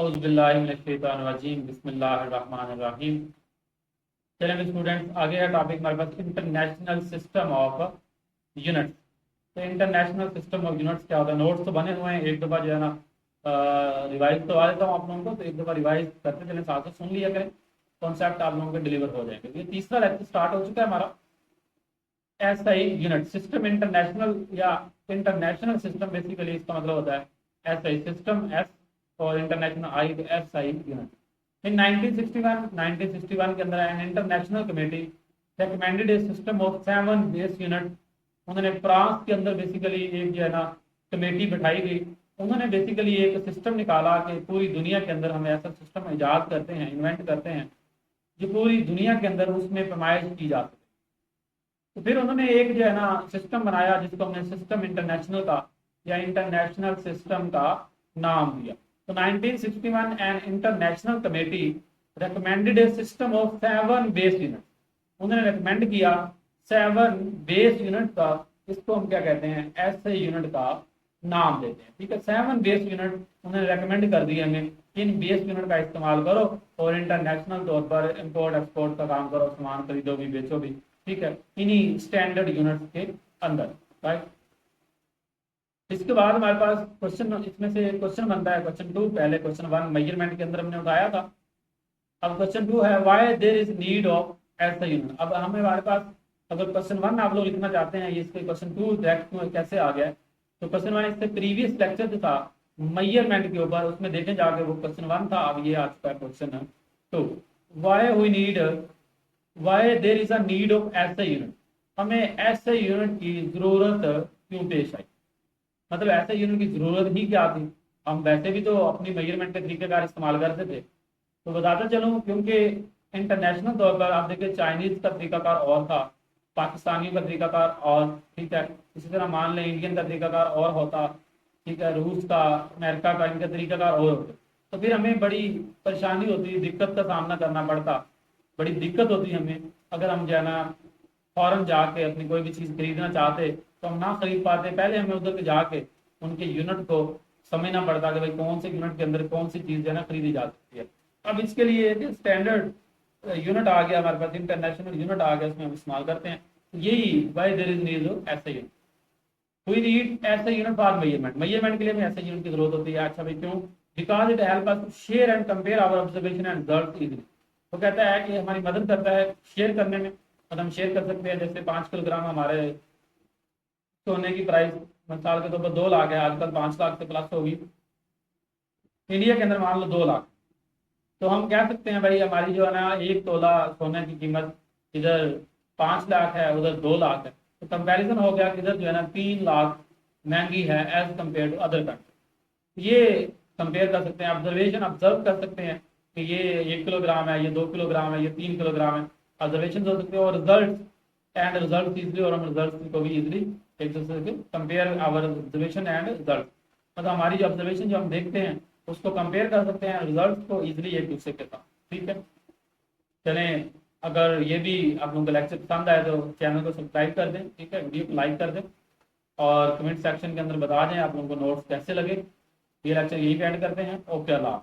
औज़ुबिल्लाहिमिनश्शैतानिर्रजीम बिस्मिल्लाहिर्रहमानिर्रहीम। चलेंगे स्टूडेंट्स, आगे है टॉपिक हमारे पास इंटरनेशनल सिस्टम ऑफ यूनिट्स। तो इंटरनेशनल सिस्टम ऑफ यूनिट्स क्या होता है? नोट्स तो बने हुए हैं, एक दफ़ा जो है ना रिवाइज करवा देता हूँ आप लोगों को, तो एक दफ़ा रिवाइज करते चलें, साथ साथ सुन लिया करें, कॉन्सेप्ट आप लोगों के डिलीवर हो जाएंगे। ये तीसरा लेक्चर स्टार्ट हो चुका है हमारा। एसआई यूनिट सिस्टम इंटरनेशनल या इंटरनेशनल सिस्टम, बेसिकली इसका मतलब होता है एसआई सिस्टम, एस और इंटरनेशनल आई, तो एसआई यूनिट। इन 1961 के अंदर an international committee recommended A system of 7 base unit. उन्होंने फ्रांस के अंदर बेसिकली एक जो है ना कमेटी बैठाई गई। उन्होंने बेसिकली एक सिस्टम निकाला कि पूरी दुनिया के अंदर हम ऐसा सिस्टम ईजाद करते हैं, इन्वेंट करते हैं जो पूरी दुनिया के अंदर उसमें पैमाइश की जा सके। तो फिर उन्होंने एक जो है ना सिस्टम बनाया जिसको हमने सिस्टम इंटरनेशनल का या इंटरनेशनल सिस्टम का नाम दिया। तो 1961 an international committee recommended A system of 7 base unit. उन्होंने रिकमेंड किया 7 बेस यूनिट का, इसको हम क्या कहते हैं, ऐसे यूनिट का नाम देते हैं। ठीक है, 7 बेस यूनिट उन्होंने रिकमेंड कर दिए हमें, इन बेस यूनिट का इस्तेमाल करो और इंटरनेशनल तौर पर इंपोर्ट एक्सपोर्ट का काम करो, सामान खरीदो भी बेचो भी। ठीक है, इन्हीं स्टैंडर्ड यूनिट्स के अंदर। राइट, इसके बाद हमारे पास क्वेश्चन, इसमें से क्वेश्चन बनता है क्वेश्चन 2। पहले क्वेश्चन 1 मेजरमेंट के अंदर हमने उठाया था। अब क्वेश्चन 2 है why there is need of S unit. अब हमें हमारे पास अगर क्वेश्चन 1 आप लोग लिखना चाहते हैं, ये इसके क्वेश्चन 2 डायरेक्ट कैसे आ गया है, तो क्वेश्चन 1 इससे प्रीवियस लेक्चर जो था मेजरमेंट के ऊपर, उसमें देखें जाके, वो क्वेश्चन 1 था। अब ये आ चुका है question 2। Why we need, why there is a need of ऐसे यूनिट। हमें ऐसे यूनिट की जरूरत क्यों पेश आई, मतलब ऐसे यूनिट की जरूरत ही क्या थी। हम वैसे भी तो अपनी मेजरमेंट के तरीकेकार इस्तेमाल करते थे। तो बताता चलूँ, क्योंकि इंटरनेशनल तौर पर आप देखिए चाइनीज का तरीकाकार और था, पाकिस्तानियों का तरीकाकार और, ठीक है, इसी तरह मान लें इंडियन का तरीकाकार और होता, ठीक है, रूस का, अमेरिका का, इनका तरीकाकार और होते। तो फिर हमें बड़ी परेशानी होती, दिक्कत का सामना करना पड़ता, बड़ी दिक्कत होती हमें। अगर हम जो है ना फॉरेन जाके अपनी कोई भी चीज़ खरीदना चाहते तो हम ना खरीद पाते, पहले हमें उधर के जाके उनके यूनिट को समझना पड़ता कि भाई कौन से यूनिट के अंदर कौन सी चीज़ जो है ना खरीदी जा सकती है। अब इसके लिए एक स्टैंडर्ड यूनिट आ गया हमारे पास, इंटरनेशनल यूनिट आ गया, उसमें हम इस्तेमाल करते हैं। यही वाई देयर इज नीड ऐसे यूनिट, वी नीड ऐसे यूनिट फॉर मेजरमेंट। मेजरमेंट के लिए हमें ऐसे यूनिट की जरूरत होती है। अच्छा भाई क्यों? Because it help us to share and compare our observation and result easily. वो कहता है कि हमारी मदद करता है शेयर करने में, मतलब हम शेयर कर सकते हैं। जैसे 5 किलोग्राम हमारे सोने की प्राइस मिसाल के तौर पर 2 लाख है, आजकल 5 लाख से प्लस होगी इंडिया के अंदर, मान लो 2 लाख। तो हम कह सकते हैं भाई हमारी जो है ना 1 तोला सोने की कीमत इधर 5 लाख है, उधर 2 लाख है। तो कंपैरिजन हो गया कि इधर जो है ना 3 लाख महंगी है as compare to other country. ये कंपेयर कर सकते हैं, ऑब्जर्वेशन ऑब्जर्व कर सकते हैं कि ये 1 किलोग्राम है, ये 2 किलोग्राम है, ये 3 किलोग्राम है। ऑब्जर्वेशन हो सकते हैं और रिजल्ट इजली, और हम रिजल्ट को भी इजली एक दूसरे से compare our observation and result, मतलब हमारी जो ऑब्जर्वेशन जो हम देखते हैं उसको कंपेयर कर सकते हैं रिजल्ट को इजली एक दूसरे के साथ। ठीक है, चलें, अगर ये भी आप लोगों को लेक्चर पसंद आए तो चैनल को सब्सक्राइब कर दें, ठीक है, वीडियो को लाइक कर दें और कमेंट सेक्शन के अंदर बता दें आप लोगों को नोट्स कैसे लगे। ये लेक्चर यही पे एंड करते हैं। ओके, अल्लाह।